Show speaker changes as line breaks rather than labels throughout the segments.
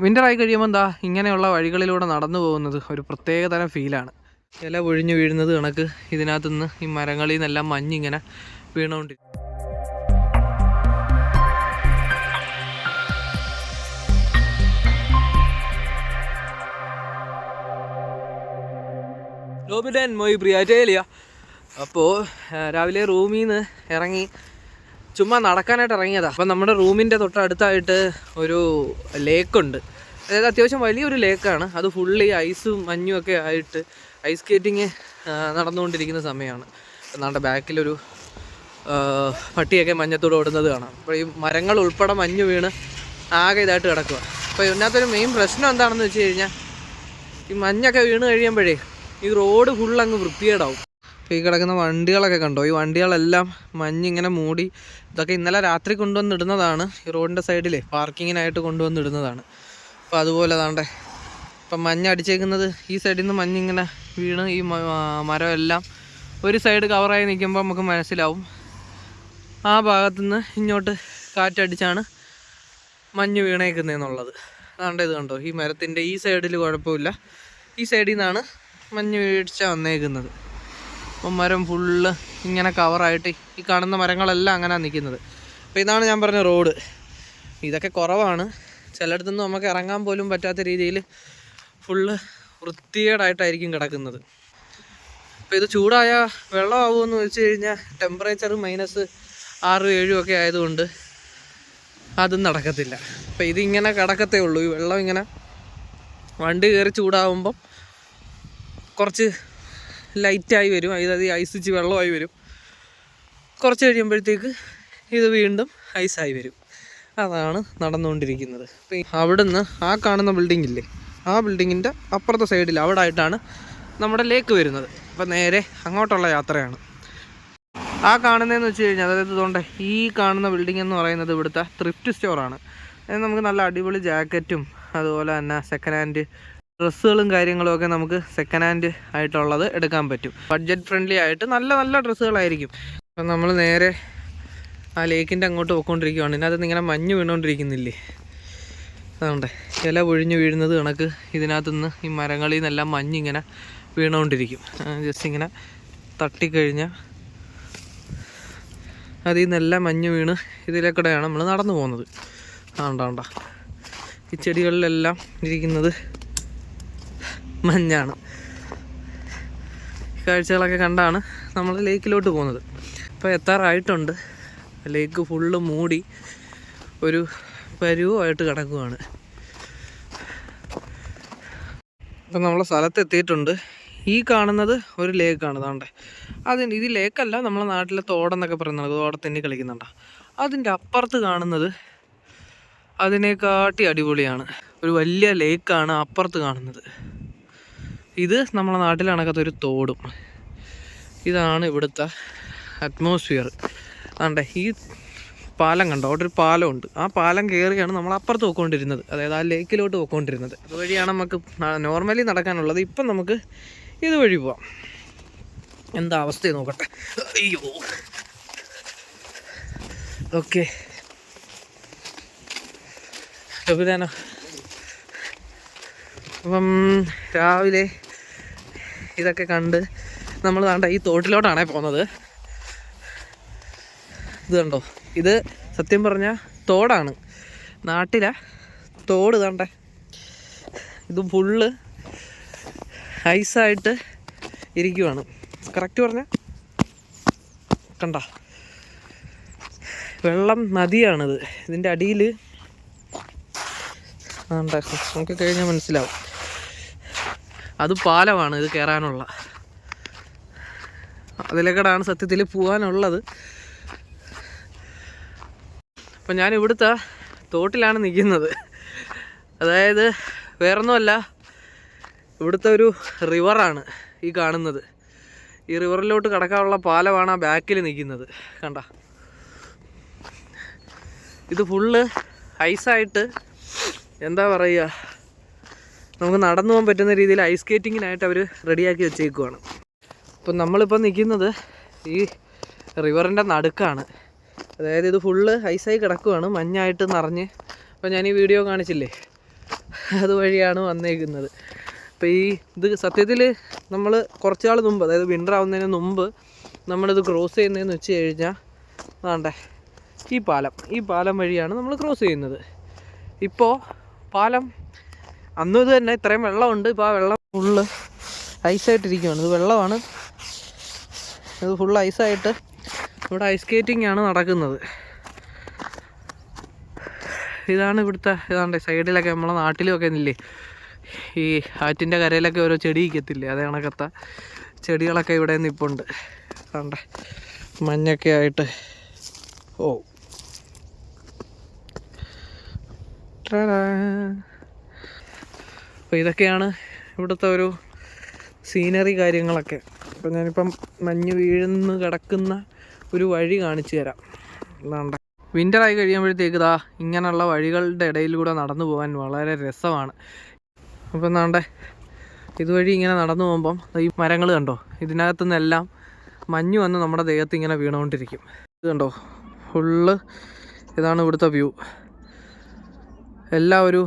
Winter ആയി കഴിയുമ്പോൾ എന്താ ഇങ്ങനെയുള്ള വഴികളിലൂടെ നടന്നു പോകുന്നത് ഒരു പ്രത്യേക തരം ഫീലാണ്. ഇല ഒഴിഞ്ഞു വീഴുന്നത് കണക്ക് ഇതിനകത്തുനിന്ന് ഈ മരങ്ങളിൽ നിന്നെല്ലാം മഞ്ഞിങ്ങനെ വീണുകൊണ്ടിരിക്കും. ലോബിഡൻ മോയ് പ്രിയാറ്റേലിയ. അപ്പോൾ രാവിലെ റൂമിൽ നിന്ന് ഇറങ്ങി ചുമ്മാ നടക്കാനായിട്ട് ഇറങ്ങിയതാണ്. അപ്പം നമ്മുടെ റൂമിൻ്റെ തൊട്ടടുത്തായിട്ട് ഒരു ലേക്കുണ്ട്. അതായത് അത്യാവശ്യം വലിയൊരു ലേക്കാണ്. അത് ഫുള്ളി ഐസും മഞ്ഞും ഒക്കെ ആയിട്ട് ഐസ് സ്കേറ്റിങ് നടന്നുകൊണ്ടിരിക്കുന്ന സമയമാണ്. നമ്മുടെ ബാക്കിലൊരു പട്ടിയൊക്കെ മഞ്ഞത്തോട് ഓടുന്നത് കാണാം. അപ്പോൾ ഈ മരങ്ങൾ ഉൾപ്പെടെ മഞ്ഞ് വീണ് ആകെ ഇതായിട്ട് കിടക്കുക. അപ്പോൾ ഇതിനകത്തൊരു മെയിൻ പ്രശ്നം എന്താണെന്ന് വെച്ച് കഴിഞ്ഞാൽ ഈ മഞ്ഞൊക്കെ വീണ് കഴിയുമ്പോഴേ ഈ റോഡ് ഫുള്ളങ്ങ് വൃത്തികേടാവും. അപ്പോൾ ഈ കിടക്കുന്ന വണ്ടികളൊക്കെ കണ്ടോ, ഈ വണ്ടികളെല്ലാം മഞ്ഞിങ്ങനെ മൂടി. ഇതൊക്കെ ഇന്നലെ രാത്രി കൊണ്ടുവന്നിടുന്നതാണ്. ഈ റോഡിൻ്റെ സൈഡിലെ പാർക്കിങ്ങിനായിട്ട് കൊണ്ടുവന്നിടുന്നതാണ്. അപ്പോൾ അതുപോലെ താണ്ടേ ഇപ്പം മഞ്ഞ് അടിച്ചേക്കുന്നത് ഈ സൈഡിൽ നിന്ന് മഞ്ഞിങ്ങനെ വീണ് ഈ മരമെല്ലാം ഒരു സൈഡ് കവറായി നിൽക്കുമ്പോൾ നമുക്ക് മനസ്സിലാവും ആ ഭാഗത്തുനിന്ന് ഇങ്ങോട്ട് കാറ്റടിച്ചാണ് മഞ്ഞ് വീണേക്കുന്നതെന്നുള്ളത്. അതാണ്ട് ഇത് കണ്ടോ, ഈ മരത്തിൻ്റെ ഈ സൈഡിൽ കുഴപ്പമില്ല, ഈ സൈഡിൽ നിന്നാണ് മഞ്ഞ് വീഴ്ച വന്നേക്കുന്നത്. അപ്പം മരം ഫുള്ള് ഇങ്ങനെ കവറായിട്ട് ഈ കാണുന്ന മരങ്ങളെല്ലാം അങ്ങനെ നിൽക്കുന്നത്. അപ്പോൾ ഇതാണ് ഞാൻ പറഞ്ഞ റോഡ്. ഇതൊക്കെ കുറവാണ്, ചിലയിടത്തുനിന്ന് നമുക്ക് ഇറങ്ങാൻ പോലും പറ്റാത്ത രീതിയിൽ ഫുള്ള് വൃത്തികേടായിട്ടായിരിക്കും കിടക്കുന്നത്. അപ്പോൾ ഇത് ചൂടായ വെള്ളമാകുമെന്ന് വെച്ച് കഴിഞ്ഞാൽ ടെമ്പറേച്ചർ -6, -7 ഒക്കെ ആയതുകൊണ്ട് അതും നടക്കത്തില്ല. അപ്പോൾ ഇതിങ്ങനെ കിടക്കത്തേ ഉള്ളൂ. ഈ വെള്ളം ഇങ്ങനെ വണ്ടി കയറി ചൂടാകുമ്പം കുറച്ച് ലൈറ്റായി വരും, അതായത് ഐസിച്ച് വെള്ളമായി വരും. കുറച്ച് കഴിയുമ്പോഴത്തേക്ക് ഇത് വീണ്ടും ഐസായി വരും. അതാണ് നടന്നുകൊണ്ടിരിക്കുന്നത്. അപ്പം അവിടുന്ന് ആ കാണുന്ന ബിൽഡിങ്ങില്ലേ, ആ ബിൽഡിങ്ങിൻ്റെ അപ്പുറത്തെ സൈഡിൽ അവിടെ ആയിട്ടാണ് നമ്മുടെ ലേക്ക് വരുന്നത്. അപ്പം നേരെ അങ്ങോട്ടുള്ള യാത്രയാണ്. ആ കാണുന്നതെന്ന് വെച്ച് കഴിഞ്ഞാൽ, അതായത് ഇതുകൊണ്ട് ഈ കാണുന്ന ബിൽഡിംഗ് എന്ന് പറയുന്നത് ഇവിടുത്തെ ത്രിഫ്റ്റ് സ്റ്റോറാണ്. അതായത് നമുക്ക് നല്ല അടിപൊളി ജാക്കറ്റും അതുപോലെ തന്നെ സെക്കൻഡ് ഹാൻഡ് ഡ്രസ്സുകളും കാര്യങ്ങളും ഒക്കെ നമുക്ക് സെക്കൻഡ് ഹാൻഡ് ആയിട്ടുള്ളത് എടുക്കാൻ പറ്റും. ബഡ്ജറ്റ് ഫ്രണ്ട്ലി ആയിട്ട് നല്ല നല്ല ഡ്രസ്സുകളായിരിക്കും. അപ്പം നമ്മൾ നേരെ ആ ലേക്കിൻ്റെ അങ്ങോട്ട് പോയിക്കൊണ്ടിരിക്കുകയാണ്. ഇതിനകത്ത് ഇങ്ങനെ മഞ്ഞ് വീണുകൊണ്ടിരിക്കുന്നില്ലേ, അതുകൊണ്ട് ഇല ഒഴിഞ്ഞു വീഴുന്നത് കണക്ക് ഇതിനകത്തുനിന്ന് ഈ മരങ്ങളിൽ നിന്നെല്ലാം മഞ്ഞിങ്ങനെ വീണുകൊണ്ടിരിക്കും. ജസ്റ്റ് ഇങ്ങനെ തട്ടിക്കഴിഞ്ഞാൽ അതിൽ നിന്നെല്ലാം മഞ്ഞ് വീണ് ഇതിലേക്കൂടെയാണ് നമ്മൾ നടന്നു പോകുന്നത്. ആണ്ടാണ്ട ഈ ചെടികളിലെല്ലാം ഇരിക്കുന്നത് മഞ്ഞാണ്. കാഴ്ചകളൊക്കെ കണ്ടാണ് നമ്മൾ ലേക്കിലോട്ട് പോകുന്നത്. ഇപ്പോൾ എത്താറായിട്ടുണ്ട്. ലേക്ക് ഫുള്ള് മൂടി ഒരു പരുവമായിട്ട് കിടക്കുകയാണ്. ഇപ്പം നമ്മൾ സ്ഥലത്തെത്തിയിട്ടുണ്ട്. ഈ കാണുന്നത് ഒരു ലേക്കാണ്. താണ്ടെ ഇത് ലേക്കല്ല, നമ്മളെ നാട്ടിലെ തോടെന്നൊക്കെ പറയുന്നത്, തോടത്തന്നെ കളിക്കുന്നുണ്ട്. അതിൻ്റെ അപ്പുറത്ത് കാണുന്നത് അതിനെക്കാട്ടി അടിപൊളിയാണ്. ഒരു വലിയ ലേക്കാണ് അപ്പുറത്ത് കാണുന്നത്. ഇത് നമ്മളെ നാട്ടിൽ കണക്കത്തൊരു തോടും. ഇതാണ് ഇവിടുത്തെ അറ്റ്മോസ്ഫിയർ. ആണ്ടെ ഈ പാലം കണ്ടോ, അവിടെ ഒരു പാലമുണ്ട്. ആ പാലം കയറിയാണ് നമ്മൾ അപ്പുറത്ത് പോയിക്കൊണ്ടിരുന്നത്, അതായത് ആ ലേക്കിലോട്ട് പോയിക്കൊണ്ടിരുന്നത്. അതുവഴിയാണ് നമുക്ക് നോർമലി നടക്കാനുള്ളത്. ഇപ്പം നമുക്ക് ഇതുവഴി പോവാം. എന്താ അവസ്ഥ നോക്കട്ടെ. അയ്യോ, ഓക്കെ. എവിടെയാണോ അപ്പം രാവിലെ ഇതൊക്കെ കണ്ട് നമ്മൾ താണ്ട ഈ തോട്ടിലോട്ടാണേ പോകുന്നത്. ഇത് കണ്ടോ, ഇത് സത്യം പറഞ്ഞാൽ തോടാണ്, നാട്ടിലെ തോട്. താണ്ടേ ഇത് ഫുള്ള് ഐസായിട്ട് ഇരിക്കുവാണ്. കറക്റ്റ് പറഞ്ഞാൽ കണ്ട വെള്ളം നദിയാണിത്. ഇതിൻ്റെ അടിയിൽ നമുക്ക് കഴിഞ്ഞാൽ മനസ്സിലാവും. അത് പാലമാണ്, ഇത് കയറാനുള്ള. അതിലേക്കടാണ് സത്യത്തിൽ പോകാനുള്ളത്. അപ്പം ഞാൻ ഇവിടുത്തെ തോട്ടിലാണ് നിൽക്കുന്നത്. അതായത് വേറൊന്നുമല്ല, ഇവിടുത്തെ ഒരു റിവറാണ് ഈ കാണുന്നത്. ഈ റിവറിലോട്ട് കടക്കാനുള്ള പാലമാണ് ആ ബാക്കിൽ നിൽക്കുന്നത്. കണ്ട, ഇത് ഫുള്ള് ഐസായിട്ട് എന്താ പറയുക, നമുക്ക് നടന്നു പോകാൻ പറ്റുന്ന രീതിയിൽ ഐസ് സ്കേറ്റിങ്ങിനായിട്ട് അവർ റെഡിയാക്കി വെച്ചേക്കുവാണ്. അപ്പം നമ്മളിപ്പോൾ നിൽക്കുന്നത് ഈ റിവറിൻ്റെ നടുക്കാണ്. അതായത് ഇത് ഫുള്ള് ഐസായി കിടക്കുവാണ്, മഞ്ഞായിട്ട് നിറഞ്ഞ്. അപ്പോൾ ഞാൻ ഈ വീഡിയോ കാണിച്ചില്ലേ, അതുവഴിയാണ് വന്നേക്കുന്നത്. അപ്പോൾ ഇത് സത്യത്തിൽ നമ്മൾ കുറച്ച് നാൾ മുമ്പ്, അതായത് വിൻ്റർ ആവുന്നതിന് മുമ്പ് നമ്മളിത് ക്രോസ് ചെയ്യുന്നതെന്ന് വെച്ച് കഴിഞ്ഞാൽ അതാണ്ടേ ഈ പാലം വഴിയാണ് നമ്മൾ ക്രോസ് ചെയ്യുന്നത്. ഇപ്പോൾ പാലം അന്നും ഇത് തന്നെ ഇത്രയും വെള്ളമുണ്ട്. ഇപ്പോൾ ആ വെള്ളം ഫുള്ള് ഐസായിട്ടിരിക്കുകയാണ്. ഇത് വെള്ളമാണ്, ഇത് ഫുള്ള് ഐസായിട്ട് ഇവിടെ ഐസ് സ്കേറ്റിംഗ് ആണ് നടക്കുന്നത്. ഇതാണ് ഇവിടുത്തെ, ഇതാണ്ട് സൈഡിലൊക്കെ നമ്മളെ നാട്ടിലൊക്കെ ഇല്ലേ ഈ ആറ്റിൻ്റെ കരയിലൊക്കെ ഓരോ ചെടി ഇരിക്കത്തില്ലേ, അതേ കണക്കത്തെ ചെടികളൊക്കെ ഇവിടെ നിൽപ്പുണ്ട്. കണ്ടേ മഞ്ഞൊക്കെ ആയിട്ട്. ഓ അപ്പോൾ ഇതൊക്കെയാണ് ഇവിടുത്തെ ഒരു സീനറി കാര്യങ്ങളൊക്കെ. അപ്പോൾ ഞാനിപ്പം മഞ്ഞ് വീഴുന്ന് കിടക്കുന്ന ഒരു വഴി കാണിച്ചു തരാം. എന്താണ്ട് വിൻ്ററായി കഴിയുമ്പോഴത്തേക്ക് ഇതാ ഇങ്ങനെയുള്ള വഴികളുടെ ഇടയിലൂടെ നടന്നു പോകാൻ വളരെ രസമാണ്. അപ്പോൾ എന്താണ്ട് ഇതുവഴി ഇങ്ങനെ നടന്നു പോകുമ്പം ഈ മരങ്ങൾ കണ്ടോ, ഇതിനകത്തു നിന്നെല്ലാം മഞ്ഞ് വന്ന് നമ്മുടെ ദേഹത്ത് ഇങ്ങനെ വീണുകൊണ്ടിരിക്കും. ഇത് കണ്ടോ ഫുള്ള്, ഇതാണ് ഇവിടുത്തെ വ്യൂ. എല്ലാം ഒരു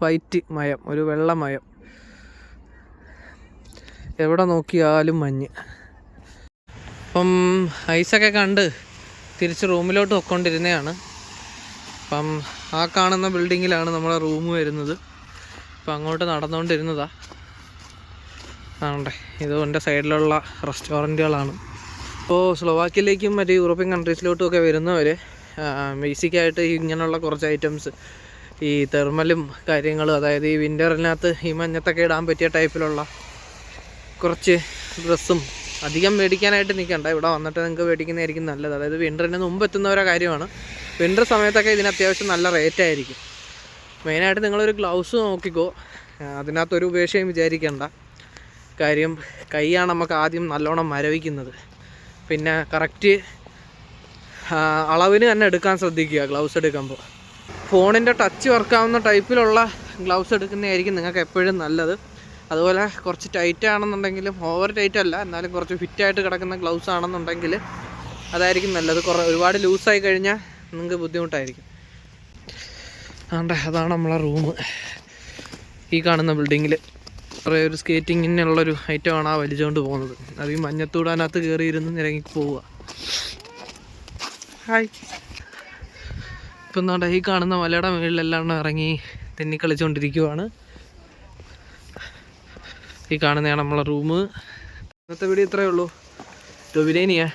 വൈറ്റ് മയം, ഒരു വെള്ളമയം, എവിടെ നോക്കിയാലും മഞ്ഞ്. അപ്പം ഐസൊക്കെ കണ്ട് തിരിച്ച് റൂമിലോട്ട് പൊയ്ക്കൊണ്ടിരുന്നതാണ്. അപ്പം ആ കാണുന്ന ബിൽഡിങ്ങിലാണ് നമ്മളെ റൂം വരുന്നത്. അപ്പം അങ്ങോട്ട് നടന്നുകൊണ്ടിരുന്നതാണ്. ആണ്ടേ ഇത് എൻ്റെ സൈഡിലുള്ള റെസ്റ്റോറൻറ്റുകളാണ്. ഇപ്പോൾ സ്ലോവാക്യയിലേക്കും മറ്റ് യൂറോപ്യൻ കൺട്രീസിലോട്ടും ഒക്കെ വരുന്നവർ ബേസിക്കായിട്ട് ഇങ്ങനെയുള്ള കുറച്ച് ഐറ്റംസ്, ഈ തെർമലും കാര്യങ്ങളും, അതായത് ഈ വിൻ്ററിനകത്ത് ഈ മഞ്ഞത്തൊക്കെ ഇടാൻ പറ്റിയ ടൈപ്പിലുള്ള കുറച്ച് ഡ്രസ്സും അധികം മേടിക്കാനായിട്ട് നിൽക്കണ്ട, ഇവിടെ വന്നിട്ട് നിങ്ങൾക്ക് മേടിക്കുന്നതായിരിക്കും നല്ലത്. അതായത് വിൻ്ററിന് മുമ്പ് എത്തുന്നവരെ കാര്യമാണ്. വിൻ്റർ സമയത്തൊക്കെ ഇതിന് അത്യാവശ്യം നല്ല റേറ്റ് ആയിരിക്കും. മെയിനായിട്ട് നിങ്ങളൊരു ഗ്ലൗസ് നോക്കിക്കോ, അതിനകത്തൊരു ഉപേക്ഷയും വിചാരിക്കേണ്ട. കാര്യം കൈയാണ് നമുക്ക് ആദ്യം നല്ലോണം മരവിക്കുന്നത്. പിന്നെ കറക്റ്റ് അളവിന് തന്നെ എടുക്കാൻ ശ്രദ്ധിക്കുക ഗ്ലൗസ് എടുക്കുമ്പോൾ. ഫോണിൻ്റെ ടച്ച് വർക്കാവുന്ന ടൈപ്പിലുള്ള ഗ്ലൗസ് എടുക്കുന്നതായിരിക്കും നിങ്ങൾക്ക് എപ്പോഴും നല്ലത്. അതുപോലെ കുറച്ച് ടൈറ്റ് ആണെന്നുണ്ടെങ്കിലും, ഓവർ ടൈറ്റ് അല്ല എന്നാലും കുറച്ച് ഫിറ്റായിട്ട് കിടക്കുന്ന ഗ്ലൗസ് ആണെന്നുണ്ടെങ്കിൽ അതായിരിക്കും നല്ലത്. ഒരുപാട് ലൂസായി കഴിഞ്ഞാൽ നിങ്ങൾക്ക് ബുദ്ധിമുട്ടായിരിക്കും. അതാണ് നമ്മളെ റൂം. ഈ കാണുന്ന ബിൽഡിങ്ങിൽ കുറേ ഒരു സ്കേറ്റിങ്ങിനുള്ളൊരു ഐറ്റമാണ് ആ വലിച്ചുകൊണ്ട് പോകുന്നത്. അത് ഈ മഞ്ഞത്തൂടാനകത്ത് കയറിയിരുന്ന് ഇറങ്ങി പോവുക. ഹായ്. ഇപ്പം എന്താ ഈ കാണുന്ന മലയുടെ മുകളിലെല്ലാം ഇറങ്ങി തെന്നിക്കളിച്ചുകൊണ്ടിരിക്കുവാണ്. ഈ കാണുന്നതാണ് നമ്മളെ റൂം. ഇന്നത്തെ വീഡിയോ ഇത്രയേ ഉള്ളൂ. ടൊവിലേനിയാ.